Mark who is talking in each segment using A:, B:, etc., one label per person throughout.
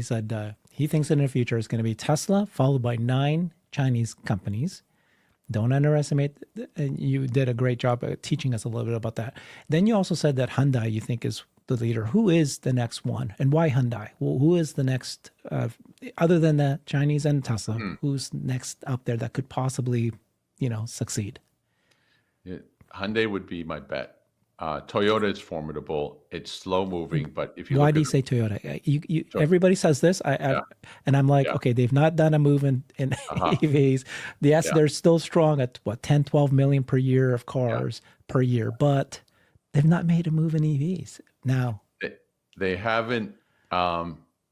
A: He said he thinks in the future it's going to be Tesla, followed by 9 Chinese companies. Don't underestimate, and you did a great job at teaching us a little bit about that. Then you also said that Hyundai you think is the leader. Who is the next one, and why Hyundai? Well, who is the next, other than the Chinese and Tesla, who's next up there that could possibly, succeed?
B: Hyundai would be my bet. Toyota is formidable. It's slow moving, but if you
A: why
B: look
A: do you
B: at
A: say Toyota? Everybody says this, and I'm like, okay, they've not done a move in EVs. Yes, they're still strong at 10, 12 million per year of cars per year, but they've not made a move in EVs. Now
B: they haven't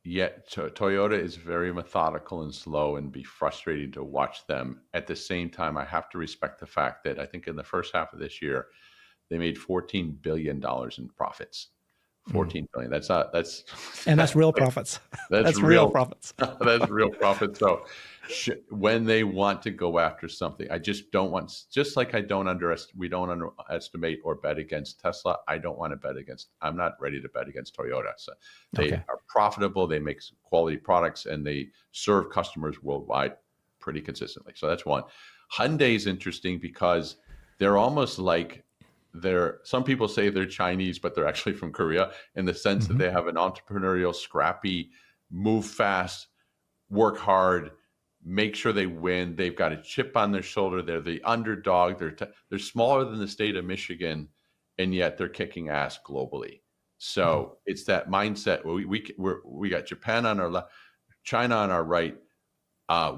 B: yet. Toyota is very methodical and slow, and be frustrating to watch them. At the same time, I have to respect the fact that I think in the first half of this year, they made $14 billion in profits. 14 billion. That's
A: real profits.
B: That's
A: real profits.
B: That's real profits. So when they want to go after something, I just don't want, just like we don't underestimate or bet against Tesla. I'm not ready to bet against Toyota. So they are profitable. They make quality products and they serve customers worldwide pretty consistently. So that's one. Hyundai is interesting because they're almost like, some people say they're Chinese, but they're actually from Korea in the sense that they have an entrepreneurial, scrappy, move fast, work hard, make sure they win. They've got a chip on their shoulder. They're the underdog. They're smaller than the state of Michigan, and yet they're kicking ass globally. So it's that mindset where we got Japan on our left, China on our right.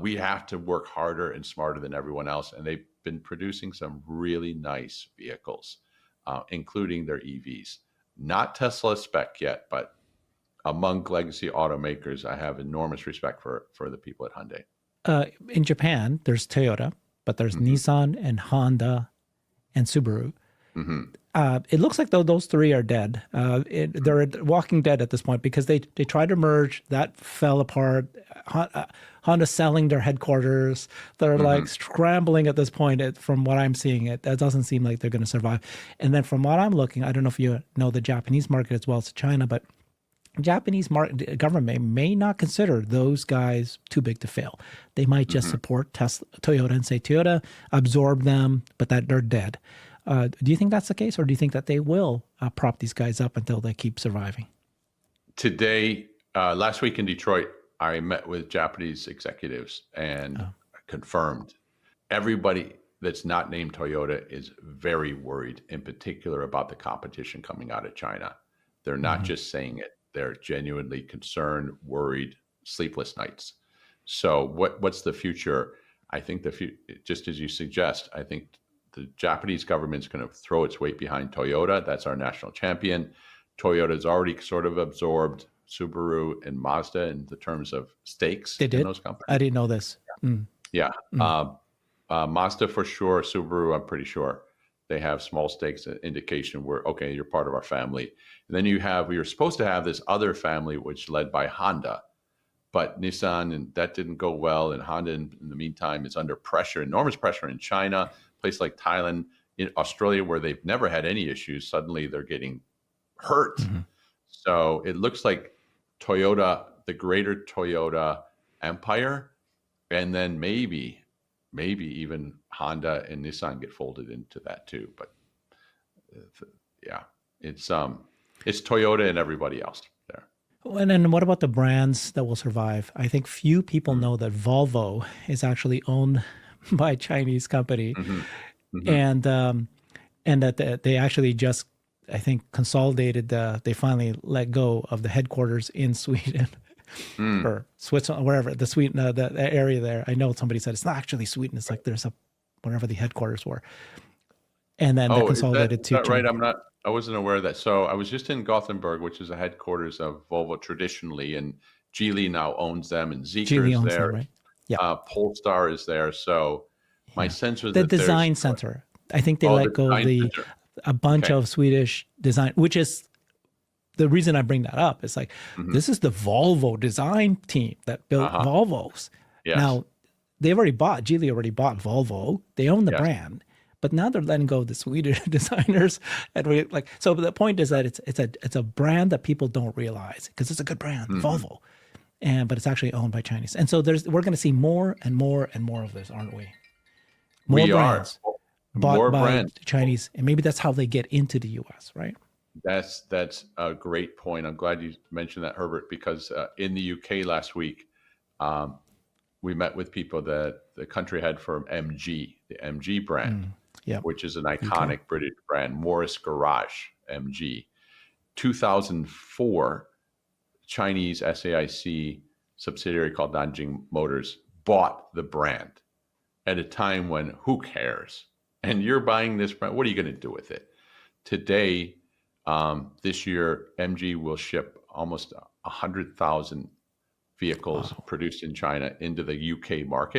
B: We have to work harder and smarter than everyone else, and they've been producing some really nice vehicles, including their EVs. Not Tesla spec yet, but among legacy automakers, I have enormous respect for the people at Hyundai.
A: In Japan, there's Toyota, but there's Nissan and Honda and Subaru. It looks like those 3 are dead. They're walking dead at this point because they tried to merge. That fell apart. Honda selling their headquarters. They're like scrambling at this point. From what I'm seeing, that doesn't seem like they're going to survive. And then from what I'm looking, I don't know if you know the Japanese market as well as China, but Japanese government may not consider those guys too big to fail. They might just support Toyota and say, Toyota, absorb them, but that they're dead. Do you think that's the case, or do you think that they will prop these guys up until they keep surviving?
B: Today, last week in Detroit, I met with Japanese executives and confirmed everybody that's not named Toyota is very worried, in particular about the competition coming out of China. They're not just saying it. They're genuinely concerned, worried, sleepless nights. So what's the future? I think just as you suggest, I think the Japanese government's going to throw its weight behind Toyota. That's our national champion. Toyota's already sort of absorbed Subaru and Mazda in the terms of stakes in those companies.
A: I didn't know this.
B: Mazda for sure. Subaru, I'm pretty sure. They have small stakes, indication where, okay, you're part of our family. And then you're supposed to have this other family, which led by Honda. But Nissan, and that didn't go well. And Honda, in the meantime, is under pressure, enormous pressure in China, place like Thailand, in Australia, where they've never had any issues. Suddenly they're getting hurt. So it looks like Toyota, the greater Toyota empire, and then maybe even Honda and Nissan get folded into that too. But it's Toyota and everybody else there.
A: And then what about the brands that will survive? I think few people know that Volvo is actually owned by a Chinese company, and that they actually just, I think, consolidated. They finally let go of the headquarters in Sweden or Switzerland, wherever the area there. I know somebody said it's not actually Sweden. It's like there's wherever the headquarters were, and then they consolidated to China.
B: Right. I wasn't aware of that. So I was just in Gothenburg, which is the headquarters of Volvo traditionally, and Geely now owns them, and Zeekr is there. Them, right? Yeah. Polestar is there. So my sense was
A: the design center. I think they let go of a bunch of Swedish design, which is the reason I bring that up. It's like, this is the Volvo design team that built Volvos. Yes. Now, Geely already bought Volvo. They own the brand, but now they're letting go of the Swedish designers. And so the point is that it's a brand that people don't realize because it's a good brand, Volvo. but it's actually owned by Chinese. And so we're going to see more and more and more of this, aren't we? More
B: We
A: brands
B: are
A: bought
B: more
A: by
B: brands.
A: Chinese, and maybe that's how they get into the U.S., right?
B: That's a great point. I'm glad you mentioned that, Herbert, because in the UK last week, we met with people that the country had from MG, the MG brand, which is an iconic British brand, Morris Garage, MG. 2004, Chinese SAIC subsidiary called Nanjing Motors bought the brand at a time when who cares? And you're buying this brand. What are you going to do with it? Today, this year, MG will ship almost 100,000 vehicles produced in China into the UK market.